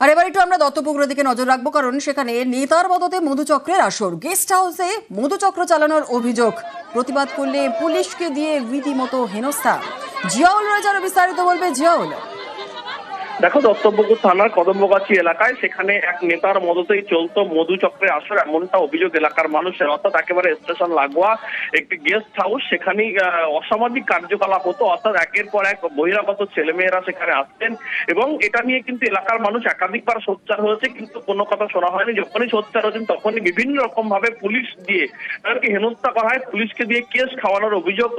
আর এবার একটু আমরা দত্তপুকুরের দিকে নজর রাখবো, কারণ সেখানে নেতার মদতে মধুচক্রের আসর। গেস্ট হাউসে মধুচক্র চালানোর অভিযোগ, প্রতিবাদ করলে পুলিশকে দিয়ে রীতিমতো হেনস্থা। জিয়াউল রয়েছে আরো বিস্তারিত, বলবে জিয়াউল। দেখো, দত্তপুকুর থানার কদমগাছি এলাকায় সেখানে এক নেতার মদতেই চলতো মধুচক্রের আসর, এমনটা অভিযোগ এলাকার মানুষের। অর্থাৎ একেবারে স্টেশন লাগোয়া একটি গেস্ট হাউস, সেখানেই অসামাজিক কার্যকলাপ হতো। অর্থাৎ একের পর এক বহিরাগত ছেলেমেয়েরা সেখানে আসতেন এবং এটা নিয়ে কিন্তু এলাকার মানুষ একাধিকবার সোচ্চার হয়েছে, কিন্তু কোনো কথা শোনা হয়নি। যখনই সোচ্চার হয়েছেন তখনই বিভিন্ন রকম ভাবে পুলিশ দিয়ে তাদেরকে হেনস্থা করা হয়, পুলিশকে দিয়ে কেস খাওয়ানোর অভিযোগ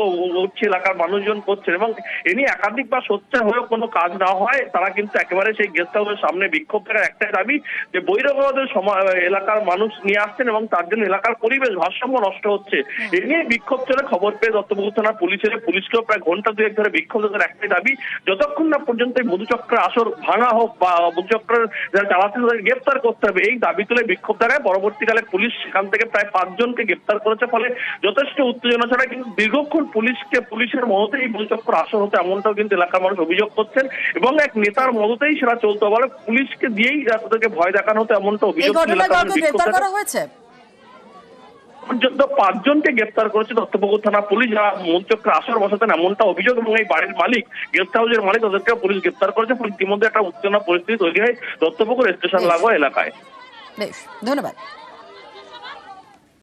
উঠছে, এলাকার মানুষজন করছেন। এবং এ নিয়ে একাধিকবার সোচ্চার হয়েও কোনো কাজ না হয়, তারা কিন্তু একেবারে সেই গেস্ট হাউসের সামনে বিক্ষোভ করার একটাই দাবি যে বহিরাগতদের এলাকার মানুষ নিয়ে আসছেন এবং তার জন্য এলাকার পরিবেশ ভারসাম্য নষ্ট হচ্ছে। এ নিয়ে বিক্ষোভ চলে। খবর পেয়ে দত্তপুকুর থানা পুলিশকেও প্রায় ঘন্টা দুয়েক ধরে বিক্ষোভ করার একটাই দাবি, যতক্ষণ না পর্যন্ত এই মধুচক্রের আসর ভাঙা হোক বা মধুচক্রের যারা চালাচ্ছে তাদের গ্রেপ্তার করতে হবে, এই দাবি তুলে বিক্ষোভ দেখায়। পরবর্তীকালে পুলিশ সেখান থেকে প্রায় 5 জনকে গ্রেপ্তার করেছে। ফলে যথেষ্ট উত্তেজনা ছাড়া কিন্তু দীর্ঘক্ষণ পুলিশের মদতে এই মধুচক্র আসর হতো, এমনটাও কিন্তু এলাকার মানুষ অভিযোগ করছেন। এবং এক নেতার মদতেই সেটা চলতো, বলে পুলিশকে দিয়েই তাদেরকে ভয় দেখানো হতো, এমনটা অভিযোগ। পর্যন্ত 5 জনকে গ্রেপ্তার করেছে দত্তপুকুর থানা পুলিশ, যারা মধুচক্রে আসর বসাতেন, এমনটা অভিযোগ। এবং এই বাড়ির মালিক, গেস্ট হাউসের মালিক, তাদেরকে পুলিশ গ্রেপ্তার করেছে। ফলে ইতিমধ্যে একটা উত্তেজনা পরিস্থিতি তৈরি হয় দত্তপুকুর স্টেশন লাগোয়া এলাকায়। বেশ, ধন্যবাদ।